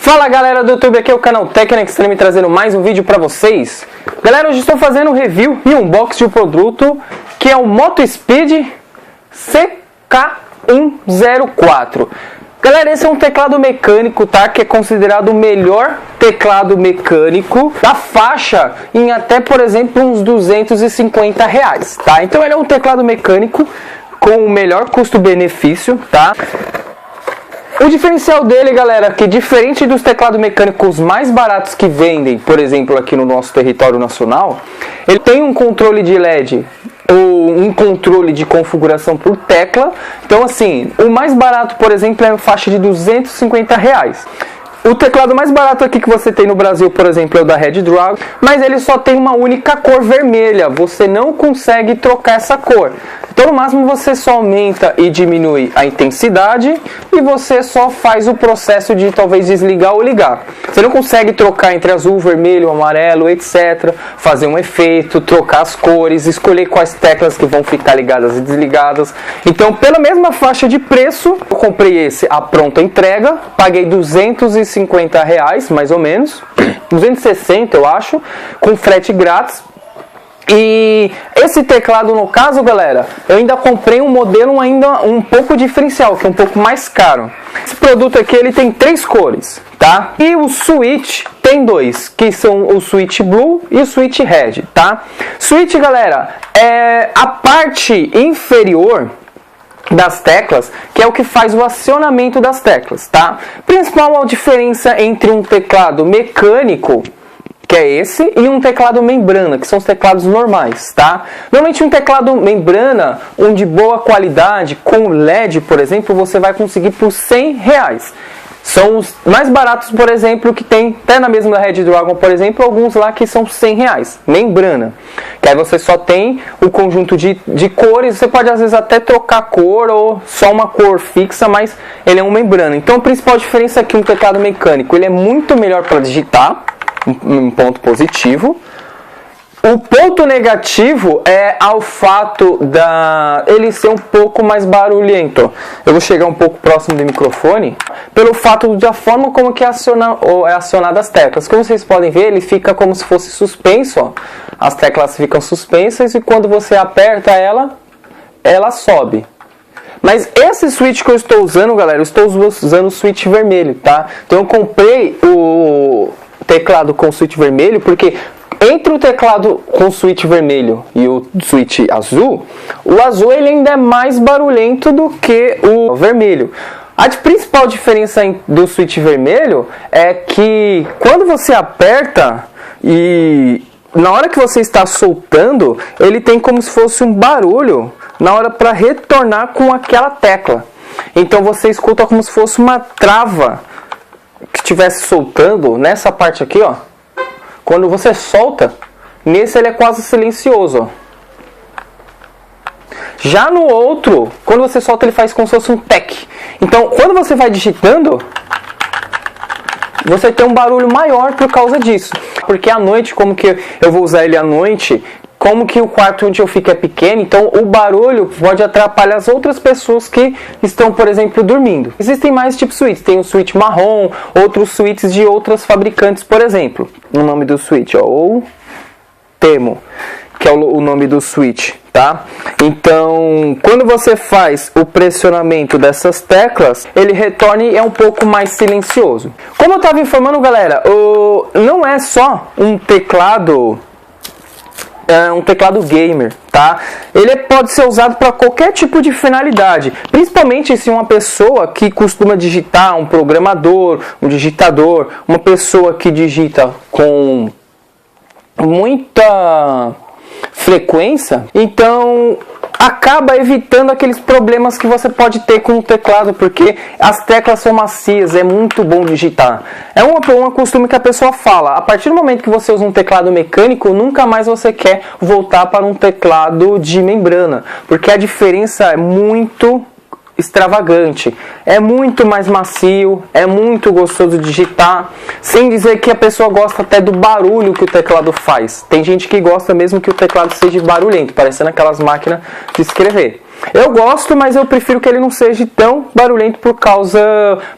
Fala galera do YouTube, aqui é o canal Tecno Extreme trazendo mais um vídeo pra vocês. Galera, hoje estou fazendo um review e um unboxing de um produto que é o Motospeed CK104. Galera, esse é um teclado mecânico, tá? Que é considerado o melhor teclado mecânico da faixa em até, por exemplo, uns R$250, tá? Então ele é um teclado mecânico com o melhor custo-benefício, tá? O diferencial dele, galera, que diferente dos teclados mecânicos mais baratos que vendem, por exemplo, aqui no nosso território nacional, ele tem um controle de LED ou um controle de configuração por tecla. Então, assim, o mais barato, por exemplo, é a faixa de R$250. O teclado mais barato aqui que você tem no Brasil, por exemplo, é o da Red Dragon, mas ele só tem uma única cor vermelha. Você não consegue trocar essa cor. Então, no máximo, você só aumenta e diminui a intensidade e você só faz o processo de talvez desligar ou ligar. Você não consegue trocar entre azul, vermelho, amarelo, etc. Fazer um efeito, trocar as cores, escolher quais teclas que vão ficar ligadas e desligadas. Então, pela mesma faixa de preço, eu comprei esse à pronta entrega, paguei R$250, mais ou menos, 260 eu acho, com frete grátis. E esse teclado, no caso, galera, eu ainda comprei um modelo ainda um pouco diferencial, que é um pouco mais caro. Esse produto aqui, ele tem 3 cores, tá? E o switch tem 2, que são o switch blue e o switch red, tá? Switch, galera, é a parte inferior das teclas, que é o que faz o acionamento das teclas, tá? Principal diferença entre um teclado mecânico, que é esse, e um teclado membrana, que são os teclados normais, tá? Normalmente um teclado membrana, um de boa qualidade, com LED, por exemplo, você vai conseguir por R$100. São os mais baratos, por exemplo, que tem até na mesma Red Dragon, por exemplo, alguns lá que são R$100, membrana. Que aí você só tem o conjunto de cores, você pode às vezes até trocar cor ou só uma cor fixa, mas ele é um membrana. Então a principal diferença é que um teclado mecânico, ele é muito melhor para digitar, um ponto positivo. O ponto negativo é ao fato ele ser um pouco mais barulhento. Eu vou chegar um pouco próximo do microfone, pelo fato da forma como que é acionada as teclas. Como vocês podem ver, ele fica como se fosse suspenso, ó. As teclas ficam suspensas e quando você aperta ela sobe. Mas esse switch que eu estou usando, galera, eu estou usando o switch vermelho, tá? Então eu comprei o teclado com switch vermelho porque entre o teclado com switch vermelho e o switch azul, o azul ele ainda é mais barulhento do que o vermelho. A principal diferença do switch vermelho é que quando você aperta e na hora que você está soltando, ele tem como se fosse um barulho na hora para retornar com aquela tecla. Então você escuta como se fosse uma trava que estivesse soltando nessa parte aqui, ó. Quando você solta, nesse ele é quase silencioso, ó. Já no outro, quando você solta, ele faz como se fosse um tec. Então, quando você vai digitando, você tem um barulho maior por causa disso. Porque à noite, como que eu vou usar ele à noite, como que o quarto onde eu fico é pequeno, então o barulho pode atrapalhar as outras pessoas que estão, por exemplo, dormindo. Existem mais tipos de switches, tem o switch marrom, outros switches de outras fabricantes, por exemplo. O nome do switch, ó, ou Temo, que é o nome do switch, tá? Então, quando você faz o pressionamento dessas teclas, ele retorna e é um pouco mais silencioso. Como eu estava informando, galera, não é só um teclado gamer, tá? Ele pode ser usado para qualquer tipo de finalidade, principalmente se uma pessoa que costuma digitar, um programador, um digitador, uma pessoa que digita com muita frequência, então acaba evitando aqueles problemas que você pode ter com o teclado, porque as teclas são macias, é muito bom digitar. É um costume que a pessoa fala, a partir do momento que você usa um teclado mecânico, nunca mais você quer voltar para um teclado de membrana, porque a diferença é muito extravagante, é muito mais macio, é muito gostoso de digitar, sem dizer que a pessoa gosta até do barulho que o teclado faz. Tem gente que gosta mesmo que o teclado seja barulhento, parecendo aquelas máquinas de escrever. Eu gosto, mas eu prefiro que ele não seja tão barulhento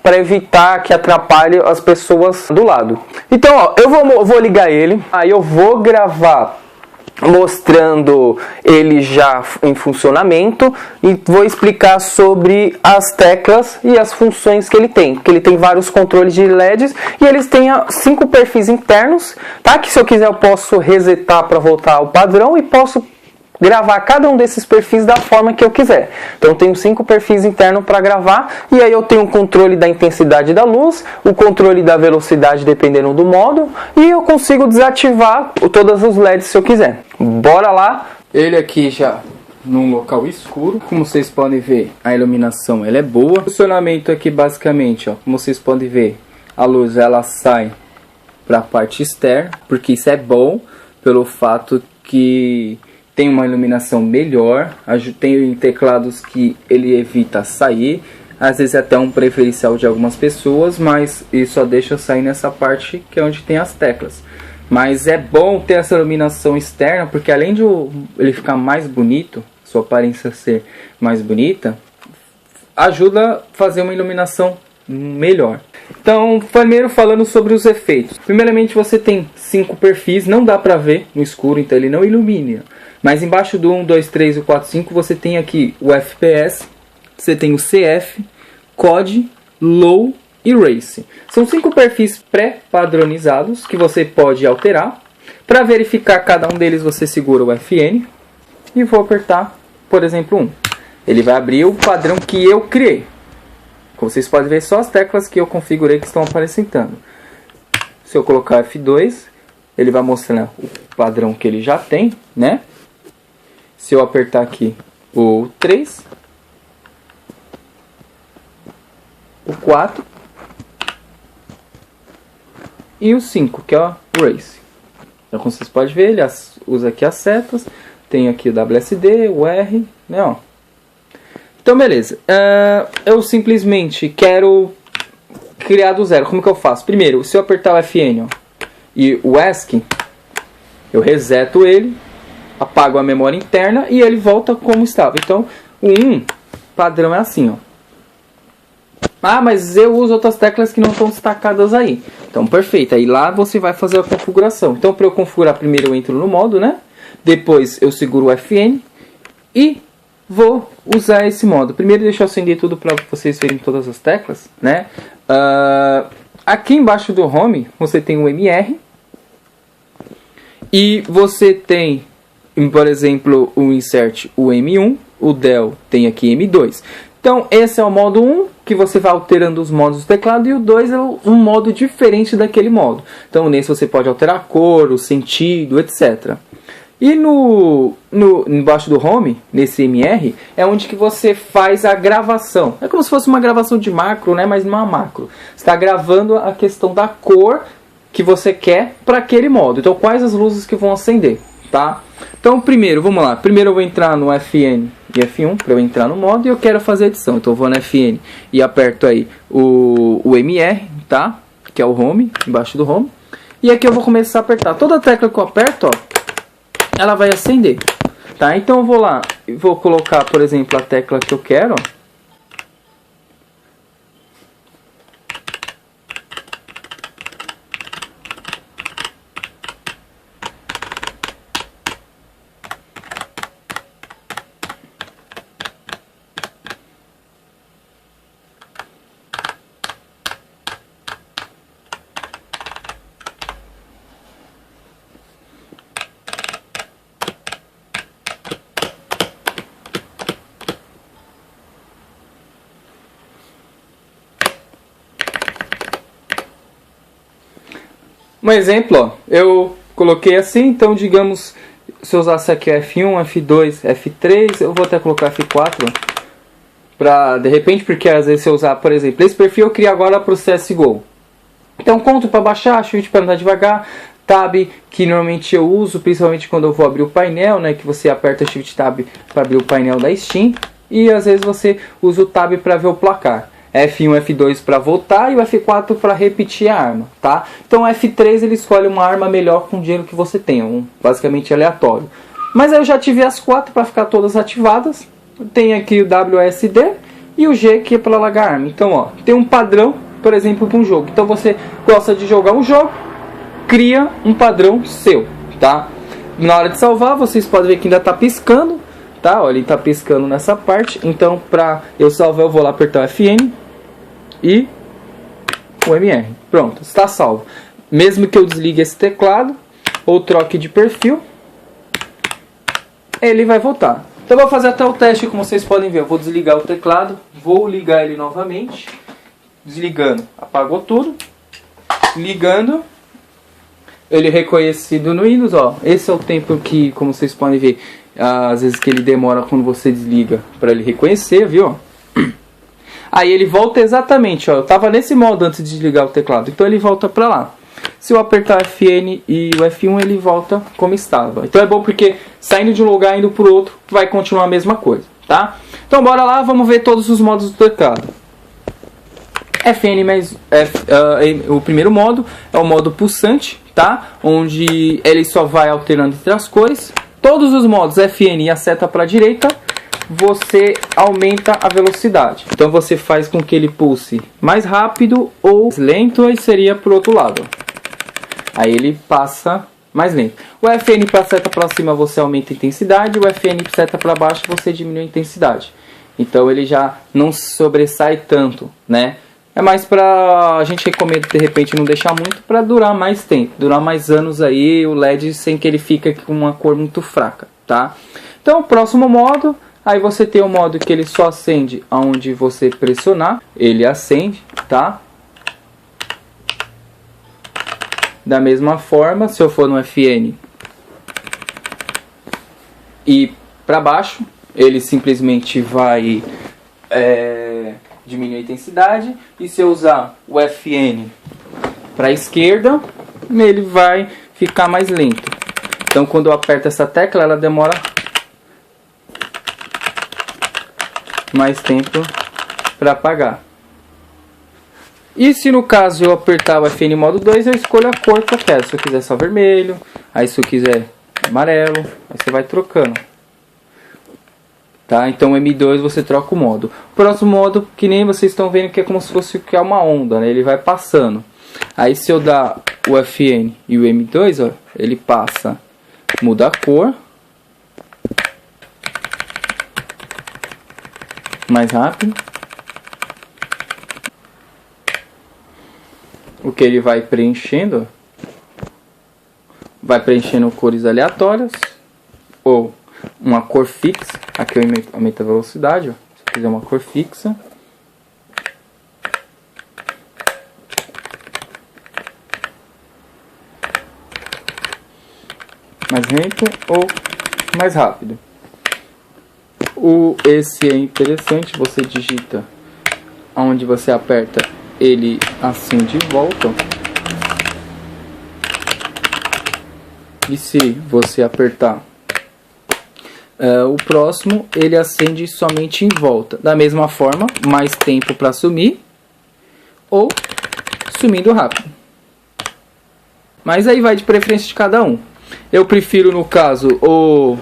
para evitar que atrapalhe as pessoas do lado. Então, ó, eu vou ligar ele, aí eu vou gravar mostrando ele já em funcionamento e vou explicar sobre as teclas e as funções que ele tem, porque ele tem vários controles de LEDs e eles têm 5 perfis internos, tá? Que se eu quiser eu posso resetar para voltar ao padrão e posso gravar cada um desses perfis da forma que eu quiser. Então eu tenho 5 perfis internos para gravar e aí eu tenho o controle da intensidade da luz, o controle da velocidade dependendo do modo e eu consigo desativar todas os LEDs se eu quiser. Bora lá! Ele aqui já num local escuro, como vocês podem ver a iluminação ela é boa. O funcionamento aqui basicamente, ó, como vocês podem ver, a luz ela sai para a parte externa, porque isso é bom pelo fato que tem uma iluminação melhor, tem teclados que ele evita sair, às vezes até um preferencial de algumas pessoas, mas ele só deixa sair nessa parte que é onde tem as teclas. Mas é bom ter essa iluminação externa, porque além de ele ficar mais bonito, sua aparência ser mais bonita, ajuda a fazer uma iluminação melhor. Então, primeiro falando sobre os efeitos. Primeiramente você tem 5 perfis, não dá pra ver no escuro, então ele não ilumina. Mas embaixo do 1, 2, 3 e 4, 5 você tem aqui o FPS, você tem o CF, COD, Low e Race. São 5 perfis pré-padronizados que você pode alterar. Para verificar cada um deles você segura o FN e vou apertar, por exemplo, 1. Ele vai abrir o padrão que eu criei. Como vocês podem ver, só as teclas que eu configurei que estão aparecendo. Se eu colocar F2, ele vai mostrar o padrão que ele já tem, né? Se eu apertar aqui o 3, o 4 e o 5, que é o Race. Então, como vocês podem ver, ele usa aqui as setas, tem aqui o WSD, o R, né? Ó. Então, beleza. Eu simplesmente quero criar do zero. Como que eu faço? Primeiro, se eu apertar o FN ó, e o ESC, eu reseto ele, apago a memória interna e ele volta como estava. Então, o 1 padrão é assim, ó. Ah, mas eu uso outras teclas que não estão destacadas aí. Então, perfeito. Aí lá você vai fazer a configuração. Então, para eu configurar, primeiro eu entro no modo, né? Depois eu seguro o FN e vou usar esse modo. Primeiro deixa eu acender tudo para vocês verem todas as teclas, né? Aqui embaixo do Home você tem o MR e você tem, por exemplo, o Insert, o M1, o Del tem aqui M2. Então esse é o modo 1, que você vai alterando os modos do teclado, e o 2 é um modo diferente daquele modo. Então nesse você pode alterar a cor, o sentido, etc. E embaixo do Home, nesse MR, é onde que você faz a gravação. É como se fosse uma gravação de macro, né? Mas não é uma macro. Você está gravando a questão da cor que você quer para aquele modo. Então, quais as luzes que vão acender, tá? Então, primeiro, vamos lá. Primeiro eu vou entrar no FN e F1 para eu entrar no modo e eu quero fazer a edição. Então, eu vou no FN e aperto aí o MR, tá? Que é o Home, embaixo do Home. E aqui eu vou começar a apertar. Toda tecla que eu aperto, ó, ela vai acender, tá? Então eu vou lá, vou colocar, por exemplo, a tecla que eu quero, ó. Um exemplo, ó, eu coloquei assim, então digamos, se eu usasse aqui F1, F2, F3, eu vou até colocar F4, pra, de repente, porque às vezes se eu usar, por exemplo, esse perfil eu criei agora para o CSGO. Então conto para baixar, shift para andar devagar, tab que normalmente eu uso, principalmente quando eu vou abrir o painel, né, que você aperta Shift Tab para abrir o painel da Steam, e às vezes você usa o Tab para ver o placar. F1, F2 para voltar e o F4 para repetir a arma, tá? Então o F3 ele escolhe uma arma melhor com o dinheiro que você tem, basicamente aleatório. Mas aí eu já tive as 4 para ficar todas ativadas. tem aqui o WSD e o G que é para largar arma. Então, ó, tem um padrão, por exemplo, para um jogo. Então, você gosta de jogar um jogo, cria um padrão seu, tá? Na hora de salvar, vocês podem ver que ainda está piscando, tá? Ó, ele está piscando nessa parte. Então, para eu salvar, eu vou lá apertar o FN e o MR. Pronto, está salvo. Mesmo que eu desligue esse teclado ou troque de perfil, ele vai voltar. Então, eu vou fazer até o teste, como vocês podem ver. Eu vou desligar o teclado, vou ligar ele novamente. Desligando, apagou tudo. Ligando, ele reconhecido no Windows, ó. Esse é o tempo que, como vocês podem ver, às vezes que ele demora quando você desliga para ele reconhecer, viu? Aí ele volta exatamente, ó. Eu tava nesse modo antes de desligar o teclado, então ele volta para lá. Se eu apertar o FN e o F1, ele volta como estava. Então é bom porque saindo de um lugar indo para o outro vai continuar a mesma coisa, tá? Então bora lá, vamos ver todos os modos do teclado. FN mais o primeiro modo é o modo pulsante, tá? Onde ele só vai alternando entre as cores. Todos os modos FN e a seta para a direita, você aumenta a velocidade. Então você faz com que ele pulse mais rápido ou lento, aí seria pro outro lado. Aí ele passa mais lento. O FN para seta para cima você aumenta a intensidade, o FN para seta para baixo você diminui a intensidade. Então ele já não sobressai tanto, né? É mais pra... a gente recomenda de repente não deixar muito para durar mais tempo, durar mais anos aí o LED sem que ele fique com uma cor muito fraca, tá? Então o próximo modo, aí você tem o modo que ele só acende aonde você pressionar, ele acende, tá? Da mesma forma, se eu for no FN e para baixo, ele simplesmente vai diminuir a intensidade. E se eu usar o FN para a esquerda, ele vai ficar mais lento. Então quando eu aperto essa tecla, ela demora mais tempo para apagar. E se no caso eu apertar o FN modo 2, eu escolho a cor que eu quero. Se eu quiser só vermelho, aí se eu quiser amarelo, aí você vai trocando. Tá? Então o M2 você troca o modo. O próximo modo, que nem vocês estão vendo, que é como se fosse uma onda, né? Ele vai passando. Aí se eu dar o FN e o M2, ó, ele passa, muda a cor. Mais rápido. O que ele vai preenchendo, vai preenchendo cores aleatórias ou uma cor fixa. Aqui eu aumento a velocidade, ó. Se eu quiser uma cor fixa, mais lento ou mais rápido. Esse é interessante, você digita onde você aperta, ele acende e volta. E se você apertar o próximo, ele acende somente em volta. Da mesma forma, mais tempo para sumir ou sumindo rápido. Mas aí vai de preferência de cada um. Eu prefiro, no caso, o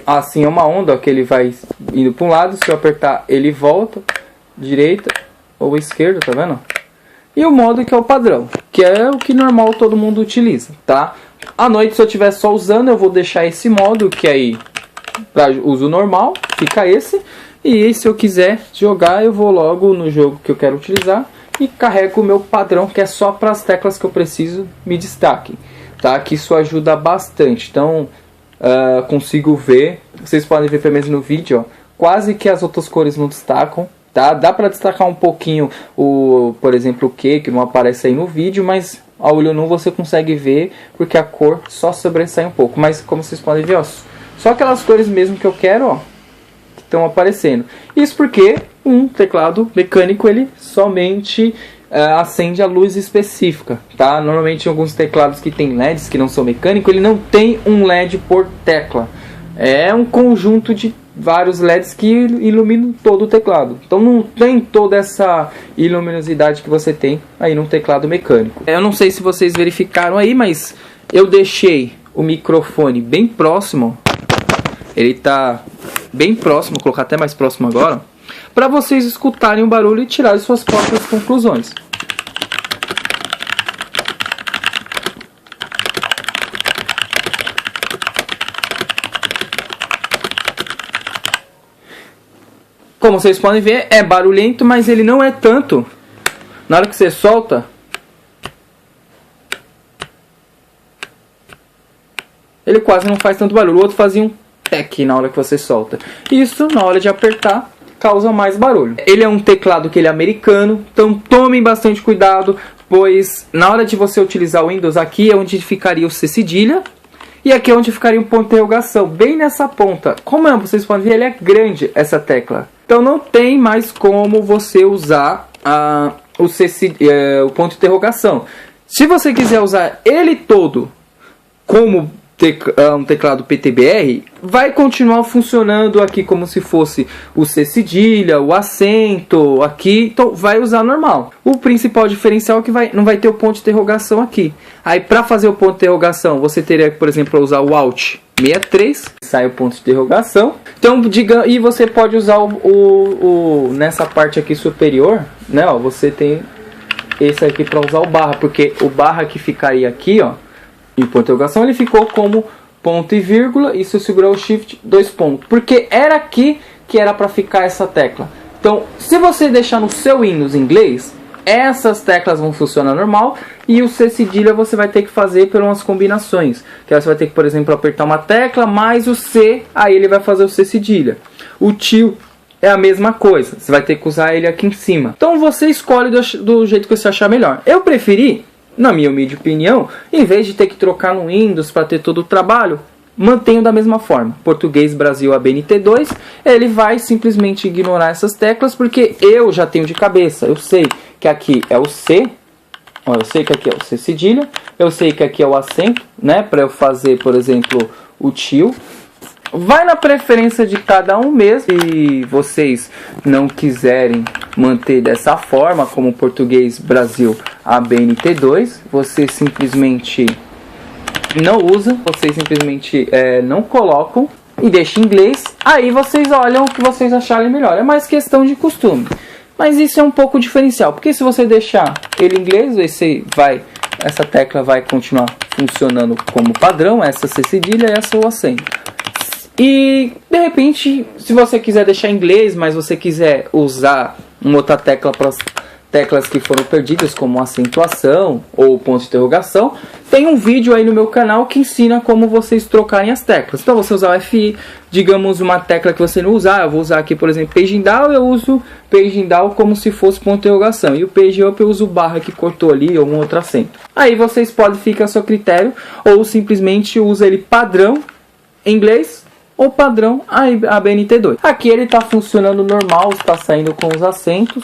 assim é uma onda, ó, que ele vai indo para um lado. Se eu apertar, ele volta direita ou esquerda, tá vendo? E o modo que é o padrão, que é o que normal todo mundo utiliza, tá? À noite, se eu estiver só usando, eu vou deixar esse modo, que aí para uso normal, fica esse. E se eu quiser jogar, eu vou logo no jogo que eu quero utilizar e carrego o meu padrão, que é só para as teclas que eu preciso me destaquem, tá? Que isso ajuda bastante. Então consigo ver, vocês podem ver pelo menos no vídeo, ó, quase que as outras cores não destacam, tá? Dá para destacar um pouquinho por exemplo, o que não aparece aí no vídeo, mas a olho nu você consegue ver porque a cor só sobressai um pouco. Mas como vocês podem ver, ó, só aquelas cores mesmo que eu quero, ó, que estão aparecendo. Isso porque um teclado mecânico ele somente acende a luz específica, tá? Normalmente alguns teclados que tem LEDs que não são mecânicos, ele não tem um LED por tecla. É um conjunto de vários LEDs que iluminam todo o teclado. Então não tem toda essa luminosidade que você tem aí num teclado mecânico. Eu não sei se vocês verificaram aí, mas eu deixei o microfone bem próximo. Ele tá bem próximo, vou colocar até mais próximo agora, para vocês escutarem o barulho e tirarem suas próprias conclusões. Como vocês podem ver, é barulhento, mas ele não é tanto. Na hora que você solta, ele quase não faz tanto barulho. O outro fazia um tec na hora que você solta. Isso, na hora de apertar, causa mais barulho. Ele é um teclado que ele é americano, então tomem bastante cuidado, pois na hora de você utilizar o Windows, aqui é onde ficaria o C cedilha. E aqui é onde ficaria o ponto de interrogação, bem nessa ponta. Como vocês podem ver, ele é grande, essa tecla. Então não tem mais como você usar o ponto de interrogação. Se você quiser usar ele todo como um teclado PTBR, vai continuar funcionando aqui como se fosse o C cedilha, o acento aqui, então vai usar normal. O principal diferencial é que não vai ter o ponto de interrogação aqui. Aí para fazer o ponto de interrogação, você teria que, por exemplo, usar o Alt 63, sai o ponto de interrogação. Então, diga, e você pode usar nessa parte aqui superior, né, ó, você tem esse aqui para usar o barra, porque o barra que ficaria aqui, ó, e ponto de interrogação, ele ficou como ponto e vírgula, e se eu segurar o Shift, 2 pontos. Porque era aqui que era para ficar essa tecla. Então, se você deixar no seu Windows em inglês, essas teclas vão funcionar normal, e o C cedilha você vai ter que fazer por umas combinações. Que você vai ter que, por exemplo, apertar uma tecla, mais o C, aí ele vai fazer o C cedilha. O tio é a mesma coisa, você vai ter que usar ele aqui em cima. Então você escolhe do jeito que você achar melhor. Eu preferi, na minha humilde opinião, em vez de ter que trocar no Windows para ter todo o trabalho, mantenho da mesma forma. Português Brasil ABNT2, ele vai simplesmente ignorar essas teclas, porque eu já tenho de cabeça. Eu sei que aqui é o C, ó, eu sei que aqui é o C cedilha, eu sei que aqui é o acento, né, para eu fazer, por exemplo, o tio. Vai na preferência de cada um mesmo. Se vocês não quiserem manter dessa forma, como Português Brasil ABNT2, você simplesmente não usa, vocês simplesmente não colocam e deixa em inglês. Aí vocês olham o que vocês acharem melhor. É mais questão de costume. Mas isso é um pouco diferencial, porque se você deixar ele em inglês, essa tecla vai continuar funcionando como padrão, essa C cedilha e essa o acento. E de repente, se você quiser deixar em inglês, mas você quiser usar uma outra tecla para as teclas que foram perdidas, como acentuação ou ponto de interrogação, tem um vídeo aí no meu canal que ensina como vocês trocarem as teclas. Então você usar o FI, digamos uma tecla que você não usar, eu vou usar aqui, por exemplo, Paging Down, eu uso Paging Down como se fosse ponto de interrogação. E o Page Up eu uso barra que cortou ali ou um outro acento. Aí vocês podem ficar a seu critério, ou simplesmente usa ele padrão em inglês, ou padrão ABNT2. Aqui ele está funcionando normal, está saindo com os acentos.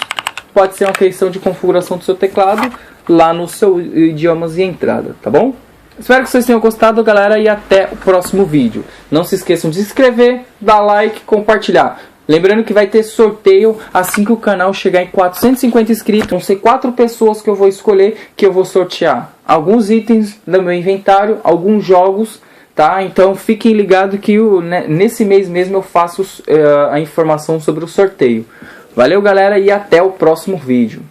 Pode ser uma questão de configuração do seu teclado lá no seu idiomas e entrada, tá bom? Espero que vocês tenham gostado, galera, e até o próximo vídeo. Não se esqueçam de se inscrever, dar like, compartilhar. Lembrando que vai ter sorteio assim que o canal chegar em 450 inscritos. Vão ser 4 pessoas que eu vou escolher, que eu vou sortear alguns itens do meu inventário, alguns jogos, tá? Então fiquem ligados que nesse mês mesmo eu faço a informação sobre o sorteio. Valeu, galera, e até o próximo vídeo.